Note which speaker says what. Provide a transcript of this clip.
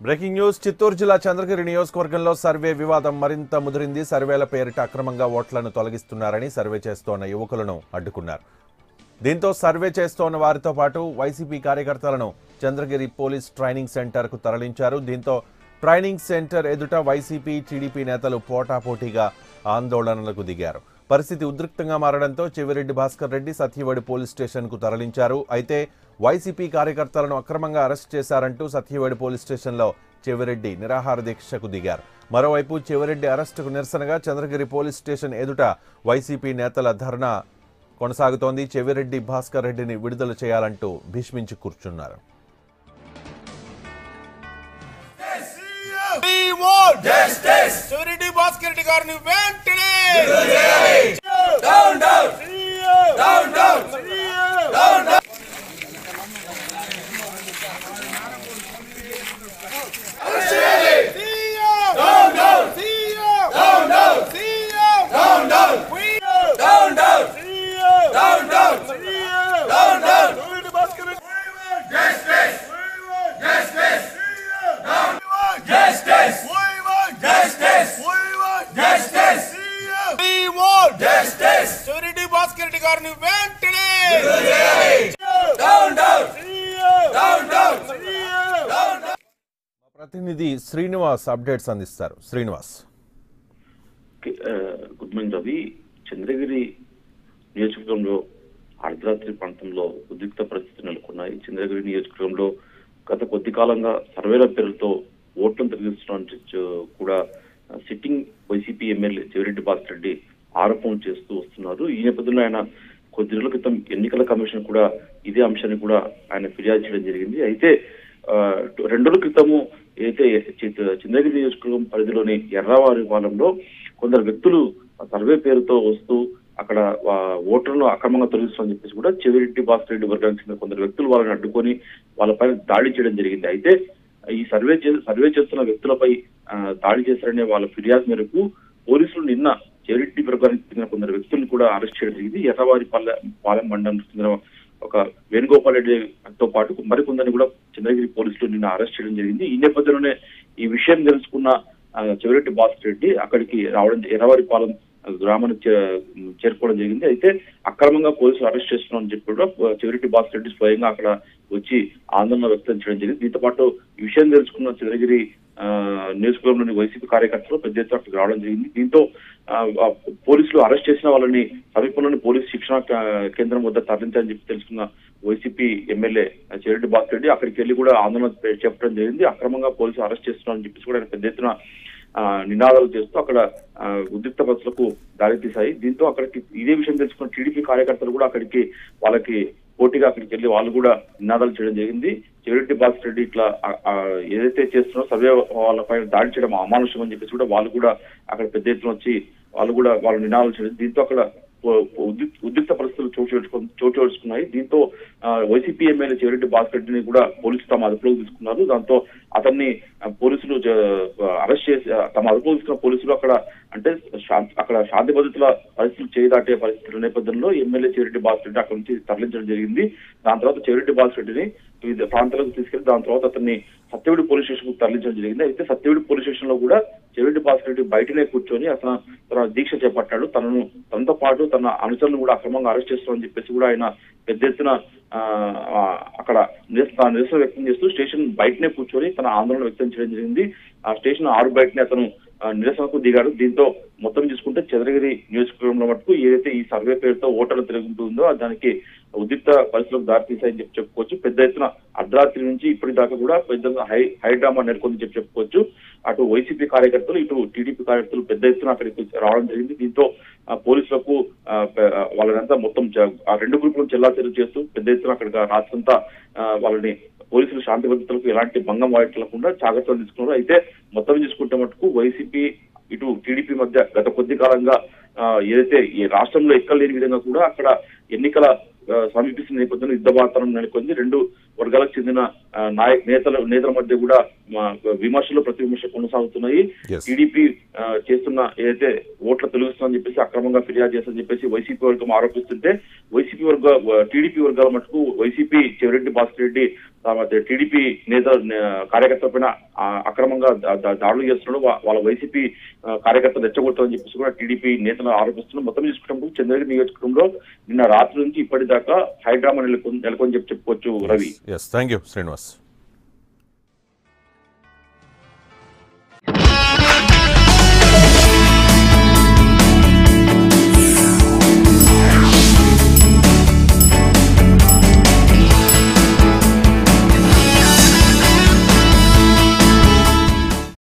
Speaker 1: Breaking news Chittoor జిల్లా చంద్రగిరి నియోజకవర్గంలో survey వివాదం మరింత ముదిరింది. సర్వేల పేరిట అక్రమంగా ఓట్లను తొలగిస్తున్నారని సర్వే చేస్తోన్న యువకులను అడ్డుకున్నారు. దీంతో సర్వే చేస్తోన్న వారితో పాటు వైసీపీ కార్యకర్తలను చంద్రగిరి పోలీస్ ట్రైనింగ్ సెంటర్కు తరలించారు. దీంతో ట్రైనింగ్ సెంటర్ ఎదుట వైసీపీ టీడీపీ నేతలు పోటాపోటీగా ఆందోళనలకు దిగారు. పరిస్థితి ఉద్రిక్తంగా మారడంతో చెవిరెడ్డి భాస్కర్ రెడ్డి సత్యవేడు పోలీస్ స్టేషన్కు తరలించారు. అయితే వైసీపీ కార్యకర్తలను అక్రమంగా అరెస్ట్ చేశారంటూ సత్యవేడు పోలీస్ స్టేషన్లో చెవిరెడ్డి నిరాహార దీక్షకు దిగారు. మరోవైపు చెవిరెడ్డి అరెస్టుకు నిరసనగా చంద్రగిరి పోలీస్ స్టేషన్ ఎదుట వైసీపీ నేతల ధర్నా కొనసాగుతోంది. చెవిరెడ్డి భాస్కర్ రెడ్డిని విడుదల చేయాలంటూ భీష్మించి కూర్చున్నారు.
Speaker 2: చెవిరెడ్డి భాస్కర్ రెడ్డి గారిని వెంటనే చెవిరెడ్డి భాస్కర్ రెడ్డి గారిని వెంటనే
Speaker 1: ప్రతినిధి శ్రీనివాస్ అప్డేట్స్ అందిస్తారు. Srinivas,
Speaker 3: good morning Ravi. చంద్రగిరి నియోజకవర్గంలో అర్ధరాత్రి ప్రాంతంలో ఉద్రిక్త పరిస్థితులు నెలకొన్నాయి. చంద్రగిరి నియోజకవర్గంలో గత కొద్ది కాలంగా సర్వేల పేరుతో ఓట్లను తొలగిస్తున్న కూడా sitting YCP MLA Chevireddy Bhaskar Reddy ఆరోపణలు చేస్తూ వస్తున్నారు. ఈ నేపథ్యంలో ఆయన కొద్ది రోజుల క్రితం ఎన్నికల కమిషన్ కూడా ఇదే అంశాన్ని కూడా ఆయన ఫిర్యాదు చేయడం జరిగింది. అయితే 2 రోజుల క్రితము అయితే చంద్రగిరి నియోజకవర్గం పరిధిలోని ఎర్రవారిపాలెంలో కొందరు వ్యక్తులు సర్వే పేరుతో వస్తూ అక్కడ ఓటర్లను అక్రమంగా తొలగిస్తామని చెప్పేసి కూడా చెవిరెడ్డి భాస్కర్ రెడ్డి వర్గానికి చెందిన కొందరు వ్యక్తులు వాళ్ళని అడ్డుకొని వాళ్ళపైన దాడి చేయడం జరిగింది. అయితే ఈ సర్వే చేస్తున్న వ్యక్తులపై దాడి చేశారనే వాళ్ళ ఫిర్యాదు మేరకు పోలీసులు నిన్న చెవిరెడ్డి వర్గానికి చెందిన కొందరు వ్యక్తులను కూడా అరెస్ట్ చేయడం జరిగింది. ఎర్రవారిపాలెం మండలానికి చెందిన ఒక వేణుగోపాల్ రెడ్డితో పాటు మరికొందరిని కూడా చంద్రగిరి పోలీసులు నిన్న అరెస్ట్ చేయడం జరిగింది. ఈ నేపథ్యంలోనే ఈ విషయం తెలుసుకున్న చెవిరెడ్డి భాస్కర్ రెడ్డి అక్కడికి రావడం, ఎర్రవారిపాలెం గ్రామానికి చేరుకోవడం జరిగింది. అయితే అక్రమంగా పోలీసులు అరెస్ట్ చేస్తున్నారని చెప్పి కూడా చెవిరెడ్డి భాస్కర్ రెడ్డి స్వయంగా అక్కడ వచ్చి ఆందోళన వ్యక్తం చేయడం జరిగింది. దీంతో పాటు ఈ విషయం తెలుసుకున్న చంద్రగిరి నియోజకవర్గంలోని వైసీపీ కార్యకర్తలు పెద్ద ఎత్తున అక్కడికి రావడం జరిగింది. దీంతో పోలీసులు అరెస్ట్ చేసిన వాళ్ళని సమీపంలోని పోలీసు శిక్షణ కేంద్రం వద్ద తరలించాలని చెప్పి తెలుసుకున్న వైసీపీ ఎమ్మెల్యే చెవిరెడ్డి భాస్కర్ రెడ్డి అక్కడికి వెళ్లి కూడా ఆందోళన చేపట్టడం జరిగింది. అక్రమంగా పోలీసులు అరెస్ట్ చేస్తున్నారని చెప్పేసి కూడా ఆయన పెద్ద ఎత్తున నినాదాలు చేస్తూ అక్కడ ఉద్రిక్త పరిస్థితులకు దారితీశాయి. దీంతో అక్కడికి ఇదే విషయం తెలుసుకున్న టీడీపీ కార్యకర్తలు కూడా అక్కడికి వాళ్ళకి పోటీగా అక్కడికి వెళ్ళి వాళ్ళు కూడా నినాదాలు చేయడం జరిగింది. చెవిరెడ్డి భాస్కర్ రెడ్డి ఇట్లా ఏదైతే చేస్తున్నారో సర్వే వాళ్ళపై దాడి చేయడం అమానుషం అని చెప్పేసి కూడా వాళ్ళు కూడా అక్కడ పెద్ద ఎత్తున వచ్చి వాళ్ళు కూడా వాళ్ళ నినాదాలు చేయడం, దీంతో అక్కడ ఉద్రిక్త పరిస్థితులు చోటు చేసుకున్నాయి. దీంతో వైసీపీ ఎమ్మెల్యే చెవిరెడ్డి భాస్కర్ రెడ్డిని కూడా పోలీసులు తమ అదుపులోకి తీసుకున్నారు. దాంతో అతన్ని పోలీసులు అరెస్ట్ చేసి తమ అదుపులోకి తీసుకున్న పోలీసులు అక్కడ శాంతి భద్రతల పరిస్థితులు చేయదాటే పరిస్థితుల నేపథ్యంలో ఎమ్మెల్యే చెవిరెడ్డి భాస్కర్ రెడ్డి అక్కడ నుంచి తరలించడం జరిగింది. దాని తర్వాత చెవిరెడ్డి భాస్కర్ రెడ్డిని వివిధ ప్రాంతాలకు తీసుకెళ్లి దాని తర్వాత అతన్ని సత్యవేడు పోలీస్ స్టేషన్ కు తరలించడం జరిగింది. అయితే సత్యవేడు పోలీస్ స్టేషన్ లో కూడా చెవిరెడ్డి భాస్కర్ రెడ్డి బయటనే కూర్చొని తన దీక్ష చేపట్టాడు. తనతో పాటు తన అనుచరులను కూడా అక్రమంగా అరెస్ట్ చేస్తామని చెప్పేసి కూడా ఆయన పెద్ద ఎత్తున అక్కడ నిరసన వ్యక్తం చేస్తూ స్టేషన్ బయటనే కూర్చొని తన ఆందోళన వ్యక్తం చేయడం జరిగింది. ఆ స్టేషన్ 6 బయటనే అతను నిరసనకు దిగాడు. దీంతో మొత్తం చూసుకుంటే చంద్రగిరి నియోజకవర్గంలో మటుకు ఏదైతే ఈ సర్వే పేరుతో ఓటర్లు తిరుగుతుందో దానికి ఉద్రిక్త పరిస్థితులకు దారితీశాయని చెప్పుకోవచ్చు. పెద్ద ఎత్తున అర్ధరాత్రి నుంచి ఇప్పటిదాకా కూడా పెద్ద హై డ్రామా నెలకొందని చెప్పుకోవచ్చు. అటు వైసీపీ కార్యకర్తలు ఇటు టీడీపీ కార్యకర్తలు పెద్ద ఎత్తున అక్కడికి రావడం జరిగింది. దీంతో పోలీసులకు వాళ్ళనంతా మొత్తం ఆ 2 గ్రూపులను చెల్లాచెల్లు చేస్తూ పెద్ద ఎత్తున అక్కడికి రాత్రంతా వాళ్ళని పోలీసులు శాంతి భద్రతలకు ఎలాంటి భంగం వాటిల్లకుండా జాగ్రత్తలు తీసుకున్నారు. అయితే మొత్తం చూసుకుంటే మటుకు వైసీపీ ఇటు టీడీపీ మధ్య గత కొద్ది కాలంగా ఏదైతే ఈ రాష్ట్రంలో ఎక్కడ లేని విధంగా కూడా అక్కడ ఎన్నికల సమీపిస్తున్న నేపథ్యంలో యుద్ధ వాతావరణం నెలకొంది. 2 వర్గాలకు చెందిన నేతల మధ్య కూడా విమర్శలు ప్రతి విమర్శ కొనసాగుతున్నాయి. టీడీపీ చేస్తున్న ఏదైతే ఓట్ల తొలగిస్తుందని చెప్పేసి అక్రమంగా ఫిర్యాదు చేస్తారని చెప్పేసి వైసీపీ వర్గం ఆరోపిస్తుంటే టీడీపీ వర్గాల మటుకు వైసీపీ చెవిరెడ్డి భాస్కర్ రెడ్డి టీడీపీ నేత కార్యకర్తల పైన అక్రమంగా దాడులు చేస్తున్నాడు, వాళ్ళ వైసీపీ కార్యకర్తలు రెచ్చగొడతారని చెప్పేసి కూడా టీడీపీ నేతలు ఆరోపిస్తున్నారు. మొత్తం చూసుకున్నప్పుడు చంద్రగిరి నియోజకవర్గంలో నిన్న రాత్రి నుంచి ఇప్పటిదాకా హైడ్రామా నెలకొని చెప్పుకోవచ్చు రవి.
Speaker 1: Thank you Srinivas.